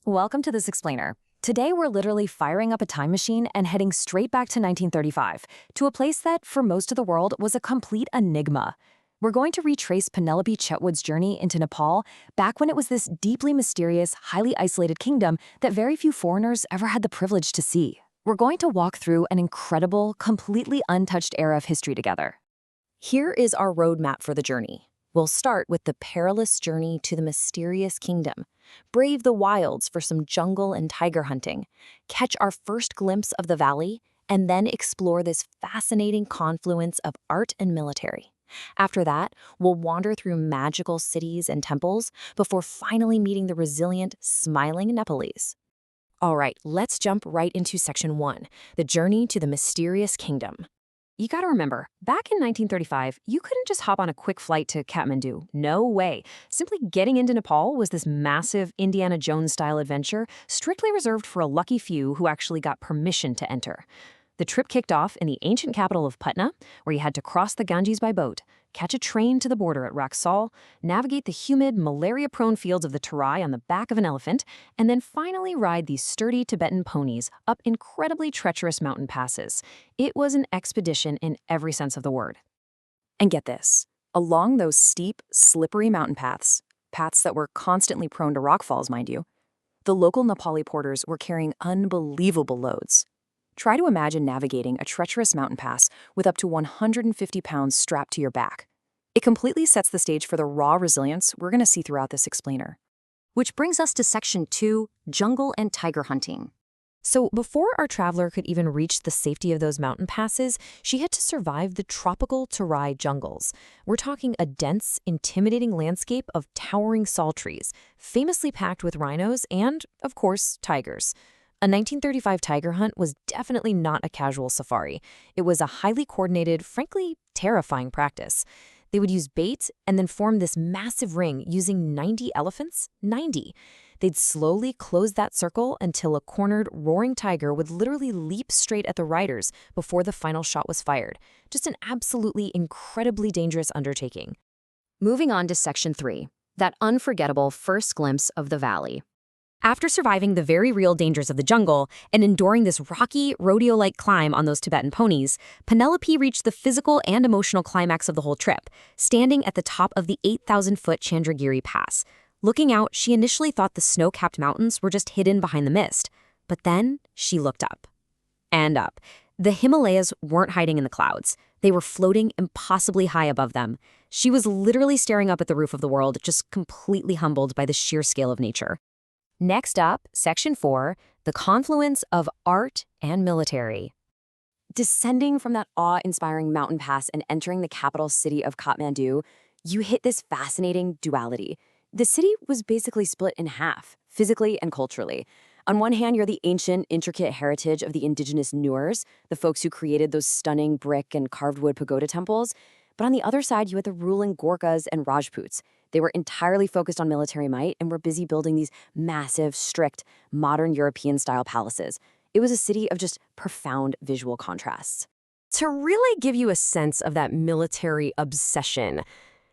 Welcome to this explainer. Today we're literally firing up a time machine and heading straight back to 1935, to a place that, for most of the world, was a complete enigma. We're going to retrace Penelope Chetwode's journey into Nepal, back when it was this deeply mysterious, highly isolated kingdom that very few foreigners ever had the privilege to see. We're going to walk through an incredible, completely untouched era of history together. Here is our roadmap for the journey. We'll start with the perilous journey to the mysterious kingdom, brave the wilds for some jungle and tiger hunting, catch our first glimpse of the valley, and then explore this fascinating confluence of art and military. After that, we'll wander through magical cities and temples before finally meeting the resilient, smiling Nepalese. All right, let's jump right into Section 1, the journey to the mysterious kingdom. You gotta remember, back in 1935, you couldn't just hop on a quick flight to Kathmandu. No way. Simply getting into Nepal was this massive Indiana Jones-style adventure strictly reserved for a lucky few who actually got permission to enter. The trip kicked off in the ancient capital of Patna, where you had to cross the Ganges by boat, catch a train to the border at Raxaul, navigate the humid, malaria-prone fields of the Terai on the back of an elephant, and then finally ride these sturdy Tibetan ponies up incredibly treacherous mountain passes. It was an expedition in every sense of the word. And get this, along those steep, slippery mountain paths that were constantly prone to rockfalls, mind you, the local Nepali porters were carrying unbelievable loads. Try to imagine navigating a treacherous mountain pass with up to 150 pounds strapped to your back. It completely sets the stage for the raw resilience we're going to see throughout this explainer. Which brings us to Section 2, Jungle and Tiger Hunting. So before our traveler could even reach the safety of those mountain passes, she had to survive the tropical Terai jungles. We're talking a dense, intimidating landscape of towering sal trees, famously packed with rhinos and, of course, tigers. A 1935 tiger hunt was definitely not a casual safari. It was a highly coordinated, frankly, terrifying practice. They would use bait and then form this massive ring using 90 elephants. 90. They'd slowly close that circle until a cornered, roaring tiger would literally leap straight at the riders before the final shot was fired. Just an absolutely incredibly dangerous undertaking. Moving on to Section 3, that unforgettable first glimpse of the valley. After surviving the very real dangers of the jungle and enduring this rocky, rodeo-like climb on those Tibetan ponies, Penelope reached the physical and emotional climax of the whole trip, standing at the top of the 8,000-foot Chandragiri Pass. Looking out, she initially thought the snow-capped mountains were just hidden behind the mist. But then she looked up. And up. The Himalayas weren't hiding in the clouds. They were floating impossibly high above them. She was literally staring up at the roof of the world, just completely humbled by the sheer scale of nature. Next up, Section 4, the confluence of art and military. Descending from that awe-inspiring mountain pass and entering the capital city of Kathmandu, you hit this fascinating duality. The city was basically split in half, physically and culturally. On one hand, you're the ancient, intricate heritage of the indigenous Nuers, the folks who created those stunning brick and carved wood pagoda temples. But on the other side, you had the ruling Gorkhas and Rajputs. They were entirely focused on military might and were busy building these massive, strict, modern European-style palaces. It was a city of just profound visual contrasts. To really give you a sense of that military obsession,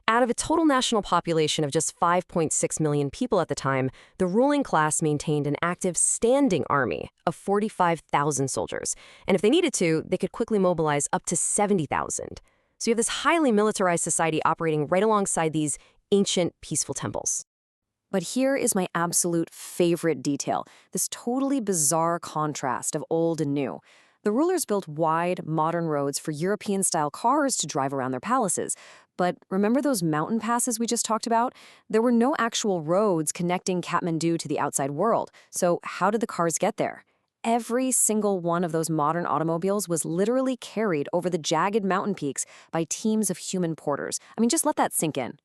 out of a total national population of just 5.6 million people at the time, the ruling class maintained an active standing army of 45,000 soldiers. And if they needed to, they could quickly mobilize up to 70,000. So you have this highly militarized society operating right alongside these ancient, peaceful temples. But here is my absolute favorite detail, this totally bizarre contrast of old and new. The rulers built wide, modern roads for European-style cars to drive around their palaces. But remember those mountain passes we just talked about? There were no actual roads connecting Kathmandu to the outside world. So how did the cars get there? Every single one of those modern automobiles was literally carried over the jagged mountain peaks by teams of human porters. I mean, just let that sink in.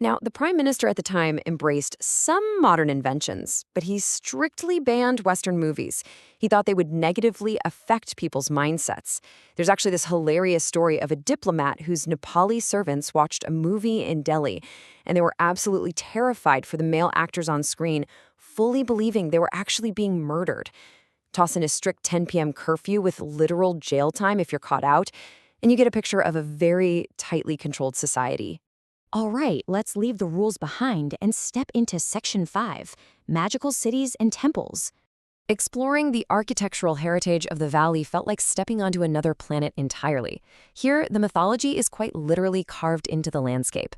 Now, the Prime Minister at the time embraced some modern inventions, but he strictly banned Western movies. He thought they would negatively affect people's mindsets. There's actually this hilarious story of a diplomat whose Nepali servants watched a movie in Delhi, and they were absolutely terrified for the male actors on screen, fully believing they were actually being murdered. Toss in a strict 10 p.m. curfew with literal jail time if you're caught out, and you get a picture of a very tightly controlled society. All right, let's leave the rules behind and step into Section 5, magical cities, and temples. Exploring the architectural heritage of the valley felt like stepping onto another planet entirely. Here, the mythology is quite literally carved into the landscape.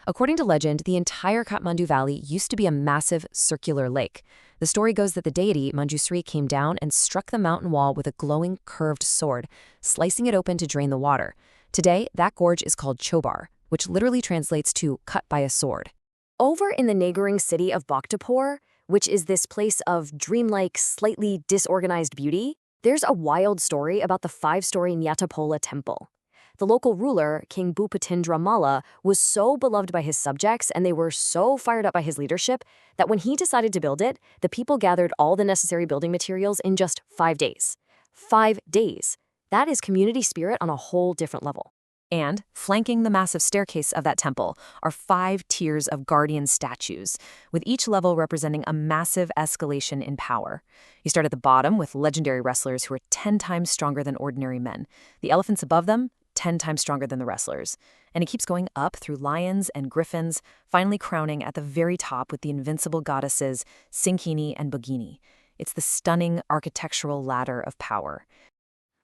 According to legend, the entire Kathmandu Valley used to be a massive circular lake. The story goes that the deity, Manjusri, came down and struck the mountain wall with a glowing, curved sword, slicing it open to drain the water. Today, that gorge is called Chobar, which literally translates to cut by a sword. Over in the neighboring city of Bhaktapur, which is this place of dreamlike, slightly disorganized beauty, there's a wild story about the 5-story Nyatapola temple. The local ruler, King Bhupatindra Malla, was so beloved by his subjects and they were so fired up by his leadership that when he decided to build it, the people gathered all the necessary building materials in just 5 days. 5 days. That is community spirit on a whole different level. And, flanking the massive staircase of that temple, are 5 tiers of guardian statues, with each level representing a massive escalation in power. You start at the bottom with legendary wrestlers who are 10 times stronger than ordinary men. The elephants above them, 10 times stronger than the wrestlers. And it keeps going up through lions and griffins, finally crowning at the very top with the invincible goddesses Sinkini and Bogini. It's the stunning architectural ladder of power.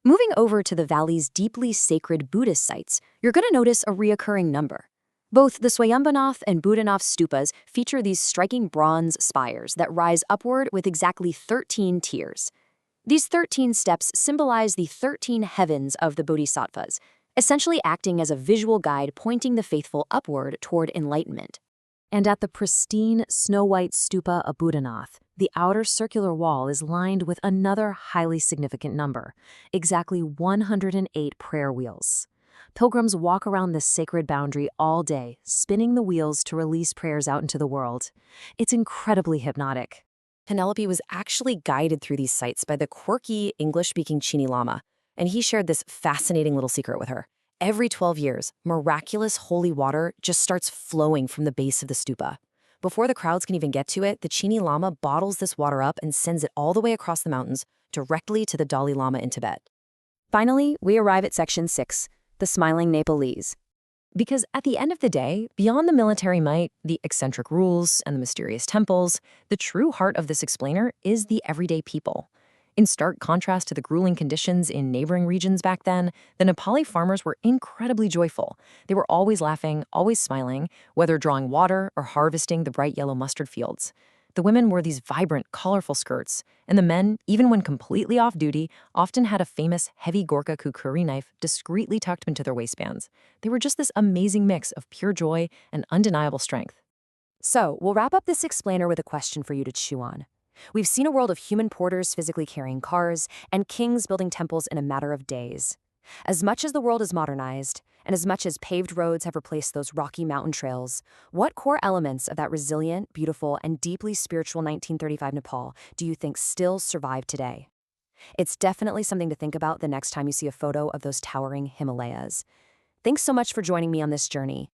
Moving over to the valley's deeply sacred Buddhist sites, you're going to notice a reoccurring number. Both the Swayambanath and Buddhanath stupas feature these striking bronze spires that rise upward with exactly 13 tiers. These 13 steps symbolize the 13 heavens of the Bodhisattvas, essentially acting as a visual guide pointing the faithful upward toward enlightenment. And at the pristine, snow-white stupa of Buddhanath, the outer circular wall is lined with another highly significant number, exactly 108 prayer wheels. Pilgrims walk around this sacred boundary all day, spinning the wheels to release prayers out into the world. It's incredibly hypnotic. Penelope was actually guided through these sites by the quirky English-speaking Chini Lama, and he shared this fascinating little secret with her. Every 12 years, miraculous holy water just starts flowing from the base of the stupa. Before the crowds can even get to it, the Chini Lama bottles this water up and sends it all the way across the mountains, directly to the Dalai Lama in Tibet. Finally, we arrive at Section 6, the Smiling Nepalese. Because at the end of the day, beyond the military might, the eccentric rules, and the mysterious temples, the true heart of this explainer is the everyday people. In stark contrast to the grueling conditions in neighboring regions back then, the Nepali farmers were incredibly joyful. They were always laughing, always smiling, whether drawing water or harvesting the bright yellow mustard fields. The women wore these vibrant, colorful skirts, and the men, even when completely off duty, often had a famous heavy Gorkha kukuri knife discreetly tucked into their waistbands. They were just this amazing mix of pure joy and undeniable strength. So, we'll wrap up this explainer with a question for you to chew on. We've seen a world of human porters physically carrying cars and kings building temples in a matter of days. As much as the world is modernized, and as much as paved roads have replaced those rocky mountain trails, what core elements of that resilient, beautiful, and deeply spiritual 1935 Nepal do you think still survive today? It's definitely something to think about the next time you see a photo of those towering Himalayas. Thanks so much for joining me on this journey.